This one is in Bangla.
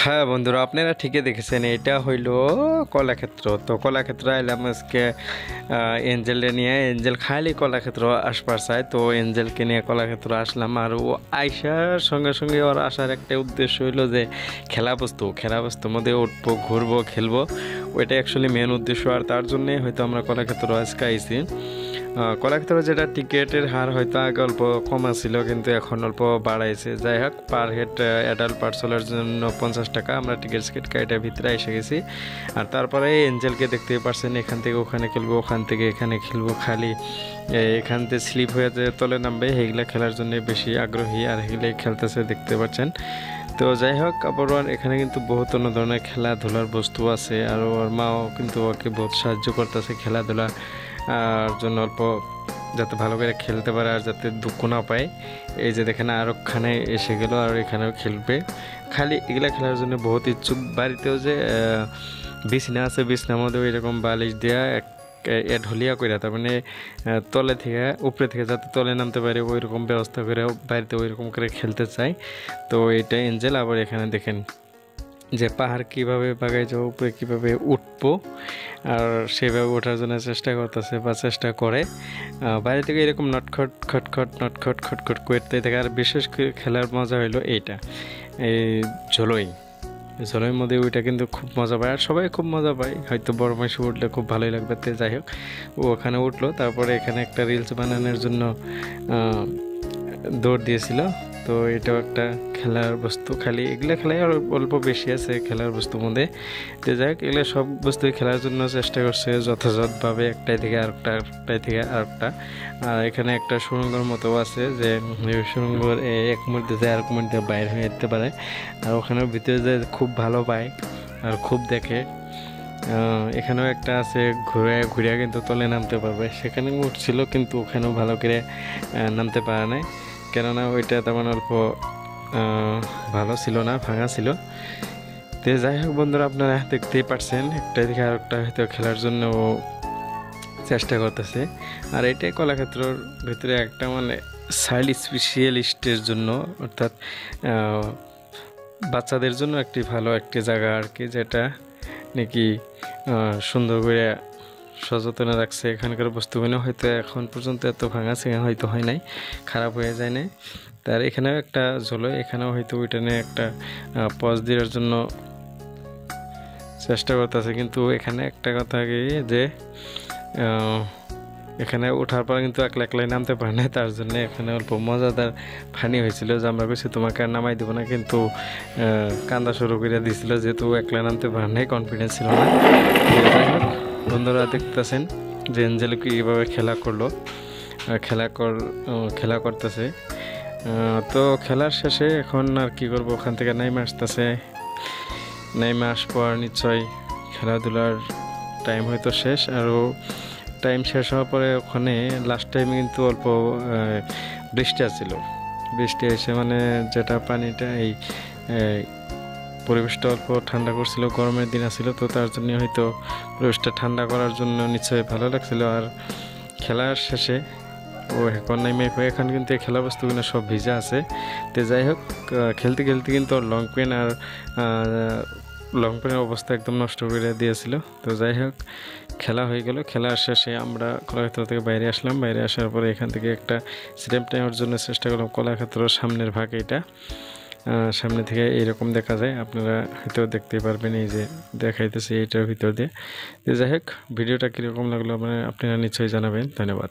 হ্যাঁ বন্ধুরা, আপনারা ঠিকই দেখেছেন, এটা হইলো কলাক্ষেত্র। তো কলাক্ষেত্র আইলাম আজকে এঞ্জেলরে নিয়ে। এঞ্জেল খালি কলাক্ষেত্র আসবার চায়, তো এঞ্জেলকে নিয়ে কলাক্ষেত্র আসলাম। আর ও আইসার সঙ্গে সঙ্গে ওর আসার একটা উদ্দেশ্য হইলো যে খেলা বস্তুর মধ্যে উঠবো, ঘুরবো, খেলবো। ওইটা অ্যাকচুয়ালি মেন উদ্দেশ্য। আর তার জন্যে হয়তো আমরা কলাক্ষেত্র আজকে আইছি। কলাক্ষেত্রে যেটা টিকিটের হার হয়তো আগে অল্প কমা ছিল, কিন্তু এখন অল্প বাড়াইছে। যাই হোক, পার হেড অ্যাডাল্ট পার্সনের জন্য 50 টাকা। আমরা টিকিট কেটার ভিতরে এসে গেছি। আর তারপরে এঞ্জেলকে দেখতে পারছেন, এখান থেকে ওখানে খেলবো, ওখান থেকে এখানে খেলবো। খালি এখান থেকে স্লিপ হয়ে যে তলে নামবে, সেগুলা খেলার জন্য বেশি আগ্রহী। আর সেগুলাই খেলতেছে, দেখতে পাচ্ছেন। তো যাই হোক, আবার এখানে কিন্তু বহুত অন্য ধরনের খেলাধুলার বস্তু আছে। আর ওর মাও কিন্তু ওকে বহুত সাহায্য করতেছে খেলাধুলা আর জন্য, অল্প যাতে ভালো করে খেলতে পারে আর যাতে দুঃখ না পায়। এই যে দেখেন, আর ওখানে এসে গেল, আর এখানেও খেলবে। খালি এগুলা খেলার জন্য বহুত ইচ্ছুক। বাড়িতেও যে বিছনা আছে, বিছনার মধ্যেও এরকম বালিশ দেওয়া ঢলিয়া করে, তার মানে তলে থেকে উপরে থেকে যাতে তলে নামতে পারে ওই রকম ব্যবস্থা করে বাড়িতে ওই রকম করে খেলতে চাই। তো এটা এঞ্জেল। আবার এখানে দেখেন যে পাহাড় কীভাবে বাগাই যাবো, উপরে কীভাবে উঠবো, আর সেভাবে ওঠার জন্য চেষ্টা করতেছে বা চেষ্টা করে। বাইরে থেকে এরকম নটখট খটখট নটখট খটখট করতে থাকে। আর বিশেষ করে খেলার মজা হইলো এইটা, এই ঝোলই ঝোলের মধ্যে ওইটা কিন্তু খুব মজা পায়। আর সবাই খুব মজা পায়, হয়তো বড় মাসে উঠলে খুব ভালোই লাগবে। তো যাই হোক, ও ওখানে উঠলো। তারপরে এখানে একটা রিলস বানানোর জন্য দৌড় দিয়েছিল। তো এটাও একটা খেলার বস্তু। খালি এগুলো খেলায় আর অল্প বেশি আছে খেলার বস্তুর মধ্যে। তো যাই হোক, এগুলো সব বস্তুই খেলার জন্য চেষ্টা করছে যথাযথভাবে, একটাই থেকে আরেকটা। আর এখানে একটা সুড়ঙ্গর মতো আছে, যে সুড়ঙ্গর এক মধ্যে যায় আরেক মধ্যে বাইর হয়ে যেতে পারে। আর ওখানের ভিতরে যে খুব ভালো পায় আর খুব দেখে। এখানেও একটা আছে, ঘুরে কিন্তু তলে নামতে পারবে। সেখানে উঠছিল, কিন্তু ওখানেও ভালো করে নামতে পারে নাই, কেননা ওইটা তেমন অল্প ভালো ছিল না, ভাঙা ছিল। তো যাই হোক বন্ধুরা, আপনারা দেখতেই পারছেন, একটা থেকে আরেকটা হয়তো খেলার জন্য ও চেষ্টা করতেছে। আর এটাই কলাক্ষেত্রর ভিতরে একটা মানে চাইল্ড স্পেশালিস্টের জন্য, অর্থাৎ বাচ্চাদের জন্য একটি ভালো একটি জায়গা আর কি, যেটা নাকি সুন্দর করে সযত্নে রাখছে। এখানকার বস্তুগুলো হয়তো এখন পর্যন্ত এত ভাঙা চিঙা হয়তো হয় নাই, খারাপ হয়ে যায় নাই। তার এখানেও একটা ঝোলো, এখানেও হয়তো ওইটা নিয়ে একটা পজ দেওয়ার জন্য চেষ্টা করতেছে। কিন্তু এখানে একটা কথা কি, যে এখানে ওঠার পর কিন্তু একলাই নামতে পারে না। তার জন্য এখানে অল্প মজাদার ফানি হয়েছিল, যে আমরা বেশি তোমাকে আর নামাই দেবো না, কিন্তু কান্দা শুরু করে দিয়েছিল, যেহেতু একলা নামতে পারে নাই, কনফিডেন্স ছিল না। যাই হোক বন্ধুরা, দেখতেছেন যে এঞ্জেল কীভাবে খেলা করতেছে। তো খেলার শেষে এখন আর কি করবো, ওখান থেকে নাইমে আসতেছে। নাইমে আসবার নিশ্চয় খেলাধুলার টাইম হয়তো শেষ। আরও টাইম শেষ হওয়ার পরে ওখানে লাস্ট টাইমে কিন্তু অল্প বৃষ্টি আসছিল। বৃষ্টি এসে মানে যেটা পানিটা এই পরিবেশটা অল্প ঠান্ডা করছিল, গরমের দিন আসছিল, তো তার জন্য হয়তো পরিবেশটা ঠান্ডা করার জন্য নিশ্চয়ই ভালো লাগছিল। আর খেলার শেষে ও এখন নাইমে এখানে কিন্তু এই খেলা বস্তুগুলো সব ভিজা আছে। তো যাই হোক, খেলতে খেলতে কিন্তু ওর লং পেনের অবস্থা একদম নষ্ট করে দিয়েছিল। তো যাই হোক, খেলা হয়ে গেল। খেলার শেষে আমরা কলাক্ষেত্র থেকে বাইরে আসলাম। বাইরে আসার পরে এখান থেকে একটা স্ট্যাম্প নেওয়ার জন্য চেষ্টা করলাম। কলাক্ষেত্রর সামনের ভাগ এটা, সামনে থেকে এইরকম দেখা যায়, আপনারা হয়তো দেখতে পারবেন। এই যে দেখাইতেছে এইটার ভিতর দিয়ে। তো যাই হোক, ভিডিওটা কীরকম লাগলো আপনারা নিশ্চয়ই জানাবেন। ধন্যবাদ।